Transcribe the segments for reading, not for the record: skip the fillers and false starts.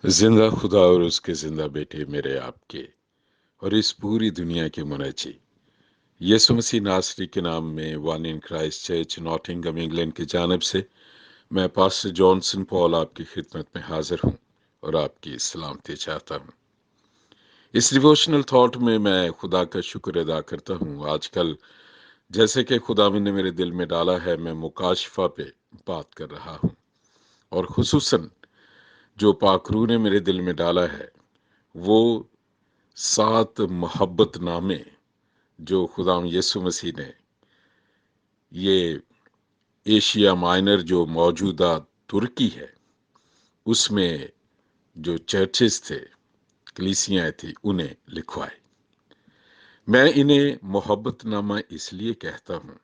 जिंदा खुदा और उसके जिंदा बेटे मेरे आपके और इस पूरी दुनिया के मुनज्जी यीशु मसीह नासरी के नाम में one in Christ church Nottingham England की जानिब से मैं पास्टर जॉनसन पॉल आपकी खिदमत में हाजिर हूँ और आपकी सलामती चाहता हूँ। इस डिवोशनल थॉट में मैं खुदा का शुक्र अदा करता हूँ। आजकल जैसे कि खुदा ने मेरे दिल में डाला है, मैं मुकाशफा पे बात कर रहा हूँ और खुसूसन जो पाकरू ने मेरे दिल में डाला है वो 7 मोहब्बत नामे जो खुदाम यीशु मसीह ने ये एशिया माइनर जो मौजूदा तुर्की है उसमें जो चर्चेस थे, कलीसियाँ थी, उन्हें लिखवाए। मैं इन्हें मोहब्बत नामा इसलिए कहता हूँ,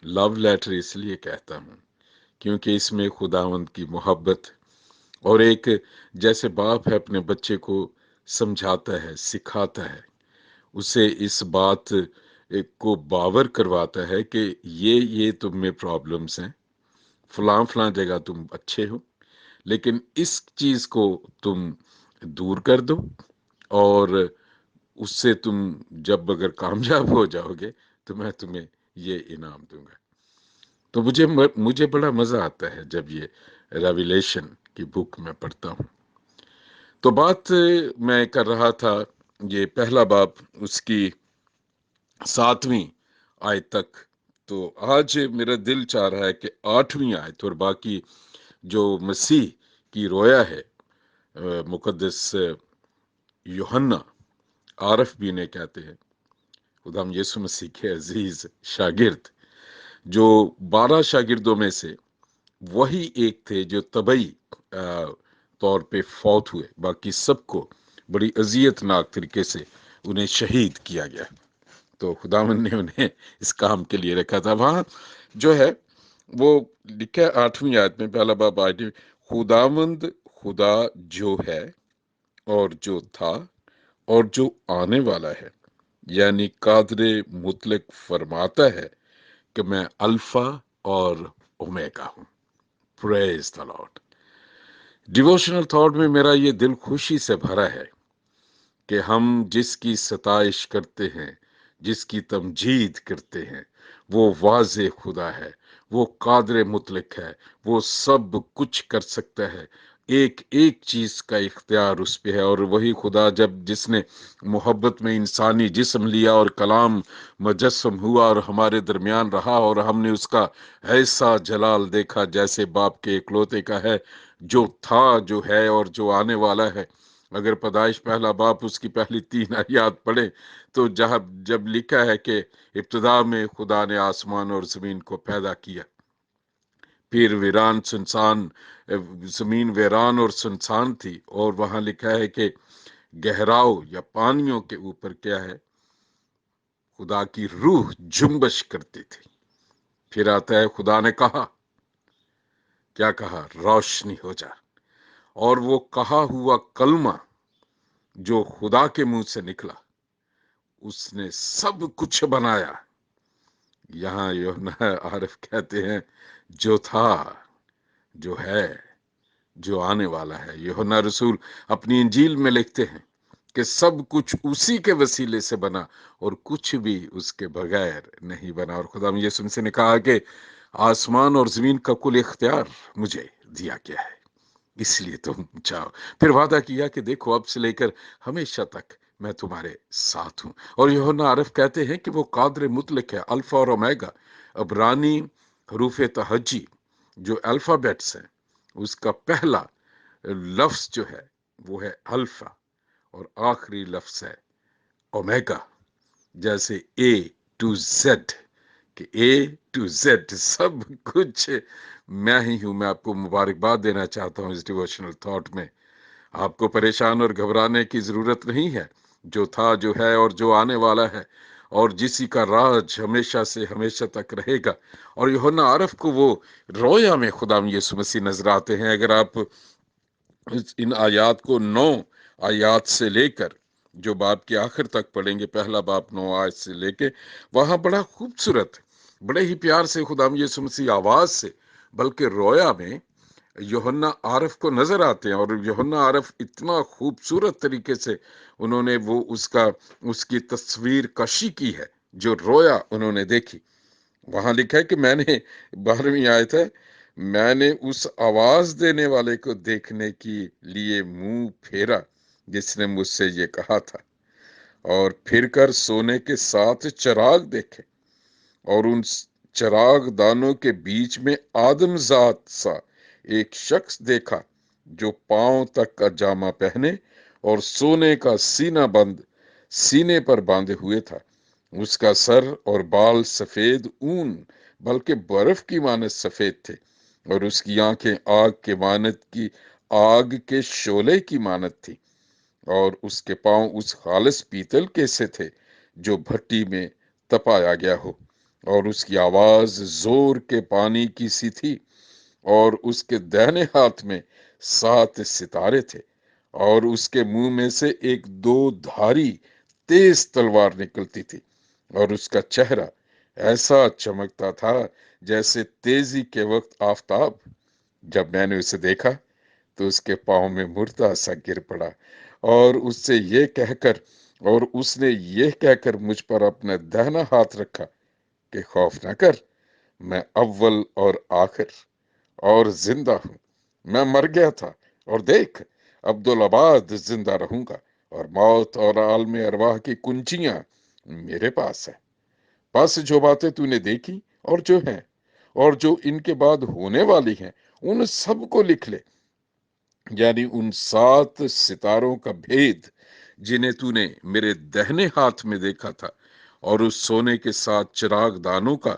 लव लेटर इसलिए कहता हूँ क्योंकि इसमें खुदावंद की मोहब्बत और एक जैसे बाप है अपने बच्चे को समझाता है, सिखाता है, उसे इस बात को बावर करवाता है कि ये तुम में प्रॉब्लम्स हैं, फलां फलां जगह तुम अच्छे हो, लेकिन इस चीज को तुम दूर कर दो और उससे तुम जब अगर कामयाब हो जाओगे तो मैं तुम्हें ये इनाम दूंगा। तो मुझे बड़ा मजा आता है जब ये रेविलेशन की बुक में पढ़ता हूँ। तो बात मैं कर रहा था ये पहला बाब उसकी 7वीं आयत तक। तो आज मेरा दिल चाह रहा है कि 8वीं आयत और बाकी जो मसीह की रोया है, मुकद्दस यूहन्ना आरफ भी ने कहते हैं, खुदाम यीशु मसीह के अजीज शागिर्द, जो 12 शागिर्दों में से वही एक थे जो तबई तौर पे फौत हुए, बाकी सबको बड़ी अजियतनाक तरीके से उन्हें शहीद किया गया। तो खुदावन ने उन्हें इस काम के लिए रखा था। वहां जो है वो लिखा है 8वीं आयत में, पहला बाब आयत, खुदावंद खुदा जो है और जो था और जो आने वाला है, यानी कादरे मुतलक फरमाता है कि मैं अल्फा और ओमेगा हूं। Praise the Lord. Devotional thought में मेरा ये दिल खुशी से भरा है कि हम जिसकी सताइश करते हैं, जिसकी तमजीद करते हैं, वो वाज़े खुदा है, वो कादर मुतलक है, वो सब कुछ कर सकता है, एक एक चीज का इख्तियार उस पे है। और वही खुदा जब जिसने मोहब्बत में इंसानी जिस्म लिया और कलाम मुजस्सम हुआ और हमारे दरमियान रहा और हमने उसका ऐसा जलाल देखा जैसे बाप के इकलौते का है, जो था, जो है और जो आने वाला है। अगर पैदाइश पहला बाप उसकी पहली 3 आयत पढ़े तो जहां जब लिखा है कि इब्तिदा में खुदा ने आसमान और जमीन को पैदा किया, फिर वीरान सुनसान, जमीन वीरान और सुनसान थी, और वहां लिखा है कि गहराओं या पानियों के ऊपर क्या है, खुदा की रूह जुम्बश करती थी। फिर आता है खुदा ने कहा, क्या कहा, रोशनी हो जा। और वो कहा हुआ कलमा जो खुदा के मुंह से निकला, उसने सब कुछ बनाया। यहां यूहन्ना आरिफ कहते हैं, जो था, जो है, जो आने वाला है। यूहन्ना रसूल अपनी इंजील में लिखते हैं कि सब कुछ उसी के वसीले से बना और कुछ भी उसके बगैर नहीं बना। और खुदा यीशु मसीह ने कहा कि आसमान और जमीन का कुल इख्तियार मुझे दिया गया है, इसलिए तुम जाओ। फिर वादा किया कि देखो अब से लेकर हमेशा तक मैं तुम्हारे साथ हूं। और यूहन्ना आरिफ कहते हैं कि वो कादर मुतलक है, अल्फा और ओमेगा। अबरानी हरूफ तहज्जी जो अल्फाबेट्स हैं, उसका पहला लफ्ज जो है वो है अल्फा और आखिरी लफ्ज है ओमेगा। जैसे ए टू जेड, कि ए टू जेड सब कुछ मैं ही हूं। मैं आपको मुबारकबाद देना चाहता हूं इस डिवोशनल थॉट में। आपको परेशान और घबराने की जरूरत नहीं है। जो था, जो है और जो आने वाला है, और जिसी का राज हमेशा से हमेशा तक रहेगा। और यूहन्ना आरफ को वो रोया में खुदाम यीशु मसीह नजर आते हैं। अगर आप इन आयात को 9 आयात से लेकर जो बाप के आखिर तक पढ़ेंगे, पहला बाप 9 आयत से लेके, वहां बड़ा खूबसूरत, बड़े ही प्यार से खुदाम यीशु मसीह आवाज से, बल्कि रोया में यूहन्ना आरफ को नजर आते हैं, और यूहन्ना आरफ इतना खूबसूरत तरीके से उन्होंने वो उसकी तस्वीर कशी की है, जो रोया उन्होंने देखी। वहां लिखा है कि मैंने 12वीं आयत है, मैंने उस आवाज देने वाले को देखने के लिए मुंह फेरा जिसने मुझसे ये कहा था, और फिर कर सोने के 7 चिराग देखे, और उन चिराग दानों के बीच में आदमजात सा एक शख्स देखा, जो पांव तक का जामा पहने और सोने का सीने पर बांधे हुए था। उसका सर और बाल सफेद ऊन बल्कि बर्फ की मानद सफेद थे, और उसकी आंखें आग के शोले की मानद थी, और उसके पांव उस खालिस पीतल के से थे जो भट्टी में तपाया गया हो, और उसकी आवाज जोर के पानी की सी थी, और उसके दाहिने हाथ में 7 सितारे थे, और उसके मुंह में से एक 2 धारी तेज तलवार निकलती थी, और उसका चेहरा ऐसा चमकता था जैसे तेजी के वक्त आफताब। जब मैंने उसे देखा तो उसके पांव में मुर्दा सा गिर पड़ा, और उसने ये कहकर मुझ पर अपना दाहिना हाथ रखा कि खौफ न कर, मैं अव्वल और आखिर और जिंदा हूं। मैं मर गया था, और देख, अब्दुल जिंदा रहूंगा, और मौत और आलम अरवाह की कुंजियां मेरे पास है। बस जो बातें तूने देखी और जो हैं और जो इनके बाद होने वाली हैं, उन सब को लिख ले, यानी उन 7 सितारों का भेद जिन्हें तूने मेरे दाहिने हाथ में देखा था, और उस सोने के 7 चिराग दानों का।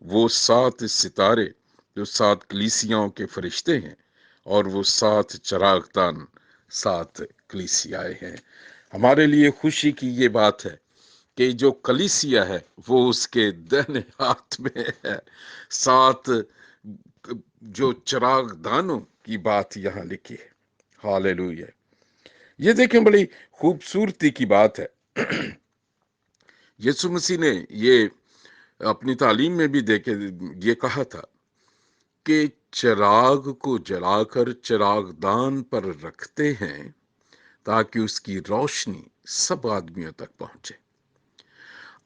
वो 7 सितारे जो 7 कलीसियाओं के फरिश्ते हैं, और वो 7 चिराग दान 7 कलीसियाएं हैं। हमारे लिए खुशी की ये बात है कि जो कलीसिया है वो उसके दाहिने हाथ में है। 7 जो चिराग दानों की बात यहाँ लिखी है। हालेलुया। ये देखें, बड़ी खूबसूरती की बात है। यीशु मसीह ने ये अपनी तालीम में भी देखे ये कहा था कि चिराग को जलाकर चिरागदान पर रखते हैं ताकि उसकी रोशनी सब आदमियों तक पहुंचे।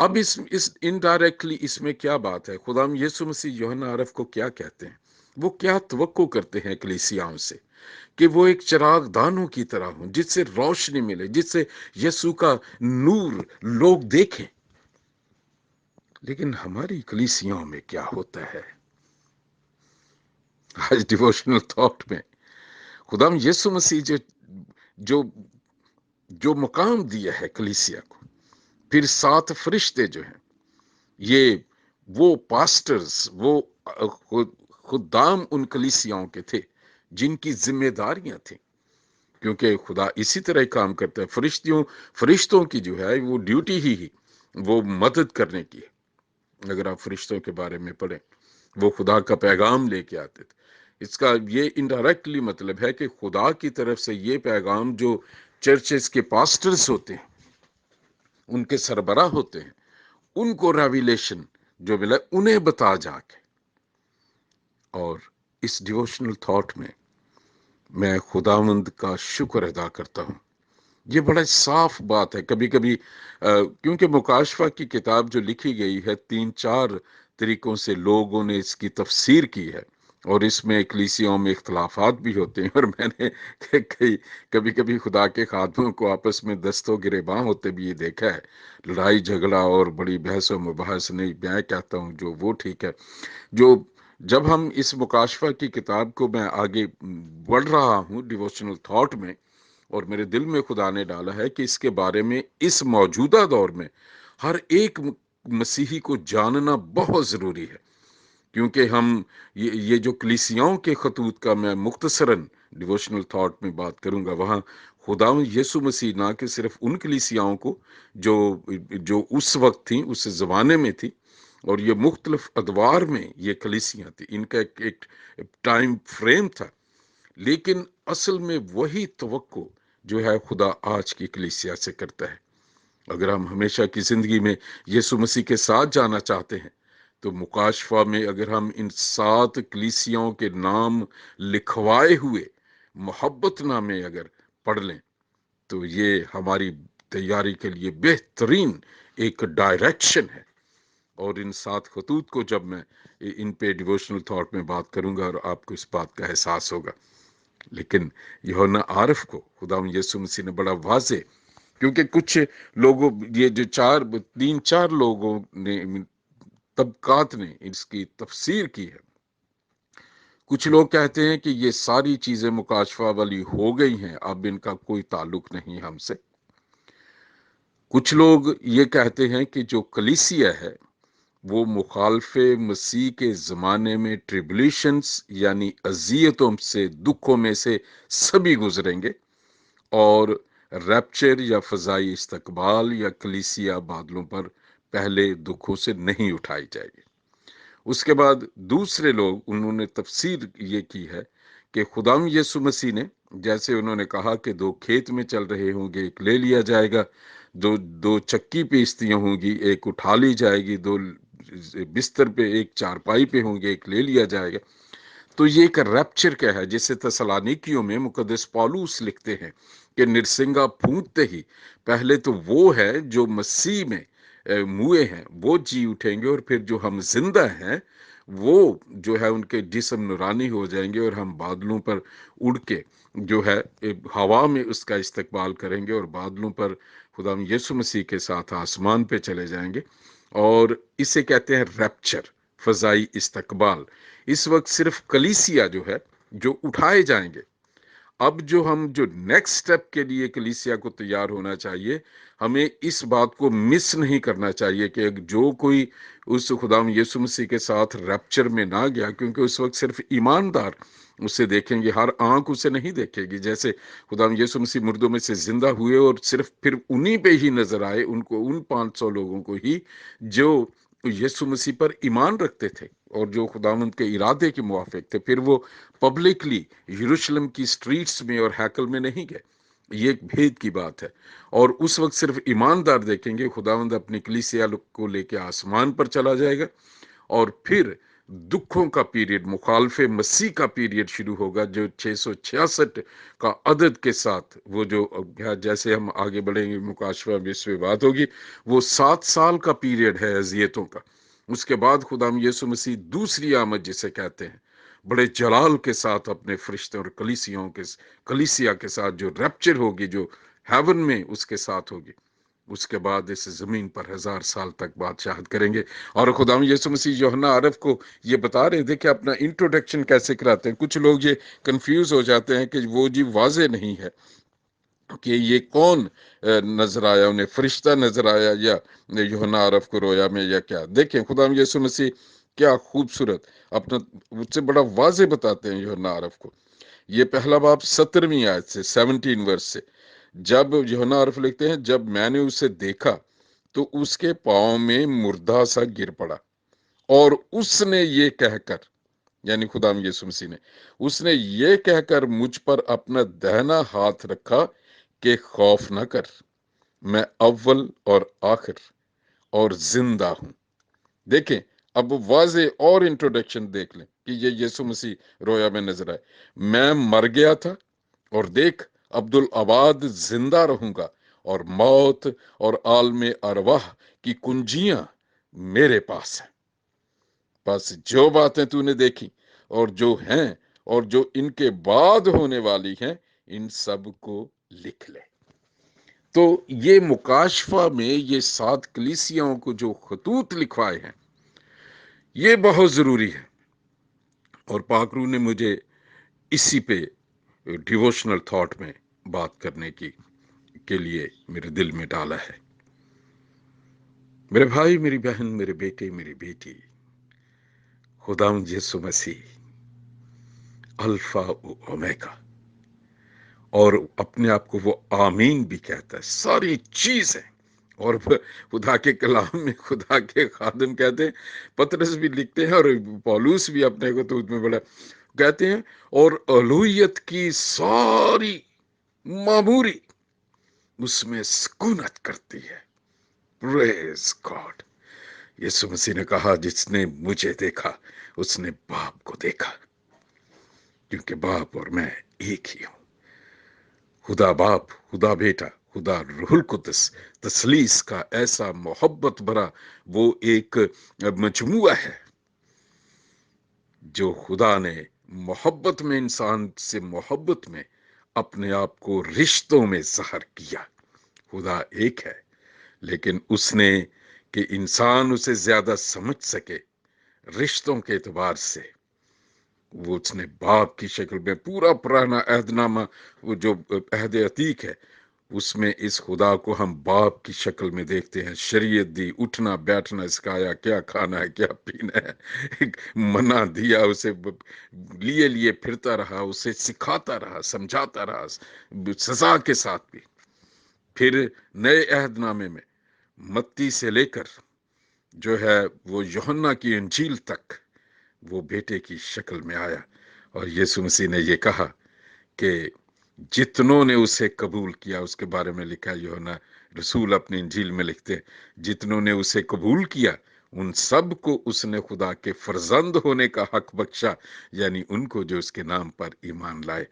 अब इस इनडायरेक्टली इसमें क्या बात है? खुदाम यीशु मसीह यूहन्ना आरफ को क्या कहते हैं? वो क्या तवक्को करते हैं कलीसियाओं से? कि वो एक चिराग दानों की तरह हो, जिससे रोशनी मिले, जिससे यीशु का नूर लोग देखें। लेकिन हमारी कलीसियाओं में क्या होता है? आज डिवोशनल थॉट में खुदाम यीशु मसीह जो जो मुकाम दिया है कलीसिया को, फिर 7 फरिश्ते जो हैं, ये वो पास्टर्स, वो खुदाम उन कलीसियाओं के थे जिनकी जिम्मेदारियां थी, क्योंकि खुदा इसी तरह काम करता है। फरिश्तों की जो है वो ड्यूटी ही वो मदद करने की है। अगर आप फरिश्तों के बारे में पढ़ें, वो खुदा का पैगाम लेके आते थे। इसका ये इनडायरेक्टली मतलब है कि खुदा की तरफ से ये पैगाम जो चर्चेस के पास्टर्स होते हैं, उनके सरबराह होते हैं, उनको रेविलेशन जो मिला उन्हें बता जाके। और इस डिवोशनल थॉट में मैं खुदावंद का शुक्र अदा करता हूं। ये बड़ा साफ बात है। कभी कभी क्योंकि मुकाशफा की किताब जो लिखी गई है, 3-4 तरीकों से लोगों ने इसकी तफसीर की है, और इसमें कलीसियाओं में इख्तलाफात भी होते हैं, और मैंने कभी कभी खुदा के खादमों को आपस में दस्तों गिरेबां होते भी ये देखा है। लड़ाई झगड़ा और बड़ी बहस व मुबाहस नहीं, मैं कहता हूँ जो वो ठीक है। जो जब हम इस मुकाशफा की किताब को मैं आगे बढ़ रहा हूँ डिवोशनल थॉट में, और मेरे दिल में खुदा ने डाला है कि इसके बारे में इस मौजूदा दौर में हर एक मसीही को जानना बहुत जरूरी है। क्योंकि हम ये जो कलीसियाओं के खतूत का मैं मुख्तसरन डिवोशनल थॉट में बात करूंगा, वहां खुदा यीशु मसीह ना कि सिर्फ उन कलीसियाओं को जो जो उस वक्त थी, उस जमाने में थी, और ये मुख्तलिफ अदवार में ये कलीसियां थी, इनका एक टाइम फ्रेम था, लेकिन असल में वही तवक्को जो है खुदा आज की कलीसिया से करता है। अगर हम हमेशा की जिंदगी में यीशु मसीह के साथ जाना चाहते हैं, تو مکاشفہ میں اگر ہم ان 7 کلیسیاؤں کے نام لکھوائے ہوئے محبت نامے اگر پڑھ لیں تو یہ ہماری تیاری کے لیے بہترین ایک ڈائریکشن ہے. اور ان 7 خطوط کو جب میں ان پہ ڈیووشنل تھاٹ میں بات کروں گا اور آپ کو اس بات کا احساس ہوگا. لیکن یوحنا عارف کو خداوند یسوع مسیح نے بڑا واضح، کیونکہ کچھ لوگوں، یہ جو 3-4 لوگوں نے، طبقات نے اس کی تفسیر کی ہے. کچھ لوگ کہتے ہیں کہ یہ ساری چیزیں مکاشفہ والی ہو گئی ہیں، اب ان کا کوئی تعلق نہیں ہم سے. کچھ لوگ یہ کہتے ہیں کہ جو کلیسیا ہے وہ مخالف مسیح کے زمانے میں ٹریبلیشنز یعنی اذیتوں سے، دکھوں میں سے سبھی گزریں گے، اور ریپچر یا فضائی استقبال یا کلیسیا بادلوں پر پہلے دکھوں سے نہیں اٹھائی جائے گی. اس کے بعد دوسرے لوگ، انہوں نے تفسیر یہ کی ہے کہ خداوند یسوع مسیح نے، جیسے انہوں نے کہا کہ 2 کھیت میں چل رہے ہوں گے، ایک لے لیا جائے گا، دو چکی پیستیاں ہوں گی، ایک اٹھا لی جائے گی، 2 بستر پہ، ایک چارپائی پہ ہوں گے، ایک لے لیا جائے گا. تو یہ ایک ریپچر کیا ہے، جسے تسالونیکیوں میں مقدس پالوس لکھتے ہیں کہ نرسنگا پھونکتے ہی پہلے تو وہ ہے جو مسیح میں موئے ہیں وہ جی اٹھیں گے، اور پھر جو ہم زندہ ہیں وہ جو ہے ان کے جسم نورانی ہو جائیں گے، اور ہم بادلوں پر اڑ کے جو ہے ہوا میں اس کا استقبال کریں گے، اور بادلوں پر خداوند یسوع مسیح کے ساتھ آسمان پہ چلے جائیں گے. اور اسے کہتے ہیں ریپچر، فضائی استقبال. اس وقت صرف کلیسیا جو ہے جو اٹھائے جائیں گے. اب جو نیکسٹ سٹیپ کے لیے کلیسیا کو تیار ہونا چاہیے، ہمیں اس بات کو مس نہیں کرنا چاہیے کہ جو کوئی اس خداوند یسوع مسیح کے ساتھ ریپچر میں نہ گیا، کیونکہ اس وقت صرف ایماندار اسے دیکھیں گے، ہر آنکھ اسے نہیں دیکھے گی. جیسے خداوند یسوع مسیح مردوں میں سے زندہ ہوئے اور صرف پھر انہی پہ ہی نظر آئے، ان 500 لوگوں کو ہی جو یسوع مسیح پر ایمان رکھتے تھے اور جو خداوند کے ارادے کے موافق تھے. پھر وہ پبلکلی یروشلم کی سٹریٹس میں اور ہیکل میں نہیں گئے. یہ ایک بھید کی بات ہے. اور اس وقت صرف ایماندار دیکھیں گے. خداوند اپنی کلیسیا کو لے کے آسمان پر چلا جائے گا، اور پھر دکھوں کا پیریڈ، مخالف مسیح کا پیریڈ شروع ہوگا، جو 666 کا عدد کے ساتھ، وہ جو جیسے ہم آگے بڑھیں گے مکاشفہ میں اس پہ بات ہوگی، وہ 7 سال کا پیریڈ ہے اذیتوں کا. اس کے بعد خداوند یسوع مسیح دوسری آمد جسے کہتے ہیں، بڑے جلال کے ساتھ اپنے فرشتے اور کلیسیا کے ساتھ جو ریپچر ہوگی، جو ہیون میں اس کے ساتھ ہوگی. اس کے بعد اس زمین پر 1000 سال تک بادشاہت کریں گے. اور خداوند یسوع مسیح یوحنا عارف کو یہ بتا رہے تھے کہ اپنا انٹروڈکشن کیسے کراتے ہیں. کچھ لوگ یہ کنفیوز ہو جاتے ہیں کہ وہ جی واضح نہیں ہے کہ یہ کون نظر آیا، انہیں فرشتہ نظر آیا یا یوحنا عارف کو رویا میں یا کیا. دیکھیں خداوند یسوع مسیح کیا خوبصورت اپنا اس سے بڑا واضح بتاتے ہیں یوحنا عارف کو. یہ پہلا باب 17ویں آیت سے 17 ورس سے، جب یوحنا عارف لکھتے ہیں، جب میں نے اسے دیکھا تو اس کے پاؤں میں مردہ سا گر پڑا، اور اس نے یہ کہہ کر، یعنی خداوند یسوع مسیح نے، اس نے یہ کہہ کر مجھ پر اپنا دہنا ہاتھ رکھا کہ خوف نہ کر، میں اول اور آخر اور زندہ ہوں. دیکھیں اب واضح اور انٹروڈکشن دیکھ لیں کہ یہ یسوع مسیح رویا میں نظر آئے. میں مر گیا تھا، اور دیکھ عبدالآباد زندہ رہوں گا، اور موت اور عالم ارواح کی کنجیاں میرے پاس ہیں. بس جو باتیں تو نے دیکھی اور جو ہیں اور جو ان کے بعد ہونے والی ہیں، ان سب کو لکھ لے. تو یہ مکاشفہ میں یہ 7 کلیسیاؤں کو جو خطوط لکھوائے ہیں، یہ بہت ضروری ہے. اور پاک روح نے مجھے اسی پہ ڈیووشنل تھاٹ میں بات کرنے کے لیے میرے دل میں ڈالا ہے. میرے بھائی، میری بہن، میرے بیٹے، میری بیٹی، خداوند یسوع مسیح الفا و اومیگا، اور اپنے آپ کو وہ آمین بھی کہتا ہے. ساری چیزیں، اور خدا کے کلام میں خدا کے خادم کہتے ہیں، پطرس بھی لکھتے ہیں اور پولوس بھی اپنے خطوط میں بڑا کہتے ہیں، اور الوہیت کی ساری معموری اس میں سکونت کرتی ہے. پریز گاڈ. यीशु मसीह ने कहा, जिसने मुझे देखा उसने बाप को देखा, क्योंकि बाप और मैं एक ही हूं। खुदा बाप, खुदा बेटा, खुदा रूहुल कुद्दस, तसलीस का ऐसा मोहब्बत भरा वो एक मजमुआ है जो खुदा ने मोहब्बत में, इंसान से मोहब्बत में अपने आप को रिश्तों में ज़ाहिर किया। खुदा एक है, लेकिन उसने कि इंसान उसे ज्यादा समझ सके रिश्तों के एतबार से, वो उसने बाप की शक्ल में, पूरा पुराना अहदनामा वो जो अहद अतीक है उसमें इस खुदा को हम बाप की शक्ल में देखते हैं। शरीयत दी, उठना बैठना सिखाया, क्या खाना है क्या पीना है, एक मना दिया, उसे लिए लिए फिरता रहा, उसे सिखाता रहा, समझाता रहा, सजा के साथ भी। फिर नए अहदनामे में मत्ती से लेकर जो है वो यूहन्ना की इंजील तक वो बेटे की शक्ल में आया। और यीशु मसीह ने ये कहा कि जितनों ने उसे कबूल किया, उसके बारे में लिखा है, यूहन्ना रसूल अपनी इंजील में लिखते हैं, जितनों ने उसे कबूल किया उन सब को उसने खुदा के फर्जंद होने का हक बख्शा, यानी उनको जो उसके नाम पर ईमान लाए।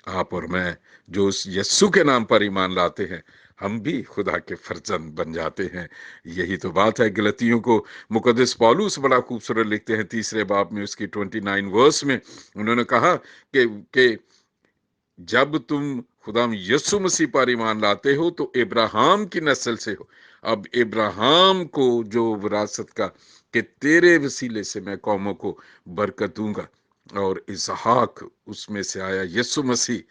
आप और मैं जो उस यस्सु के नाम पर ईमान लाते हैं, हम भी खुदा के फर्जंद बन जाते हैं। यही तो बात है। गलतियों को मुकद्दस पौलुस बड़ा खूबसूरत लिखते हैं, 3 बाब में उसकी 29 वर्स में उन्होंने कहा कि जब तुम खुदा यस्सु मसीह पर ईमान लाते हो तो इब्राहिम की नस्ल से हो। अब इब्राहिम को जो विरासत का कि तेरे वसीले से मैं कौमों को बरकत दूंगा, और इसहाक उसमें से आया, यस्सु मसीह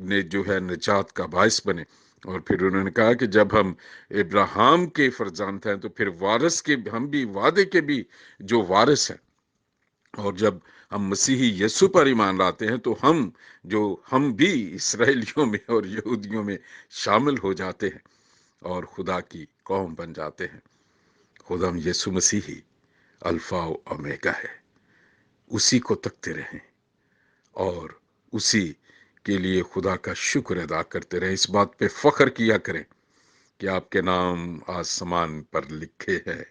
ने जो है निजात का बायस बने। और फिर उन्होंने कहा कि जब हम इब्राहिम के फर्जंद हैं तो फिर वारिस के, हम भी वादे के भी जो वारिस हैं। और जब हम मसीही यीशु पर ईमान लाते हैं तो हम भी इसराइलियों में और यहूदियों में शामिल हो जाते हैं और खुदा की कौम बन जाते हैं। खुदा यीशु मसीह ही अल्फा और ओमेगा है। उसी को तकते रहें और उसी के लिए खुदा का शुक्र अदा करते रहें। इस बात पे फख्र किया करें कि आपके नाम आसमान पर लिखे हैं।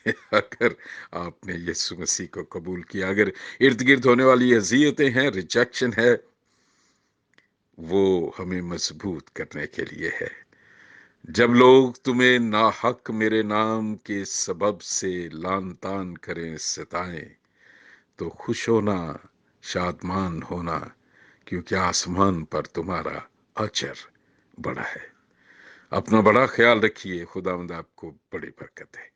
अगर आपने यीशु मसीह को कबूल किया, अगर इर्द गिर्द होने वाली अजियतें हैं, रिजेक्शन है, वो हमें मजबूत करने के लिए है। जब लोग तुम्हें नाहक मेरे नाम के सबब से लान तान करें, सताएं, तो खुश होना, शादमान होना, क्योंकि आसमान पर तुम्हारा अजर बड़ा है। अपना बड़ा ख्याल रखिए। खुदावंद आपको बड़ी बरकत है।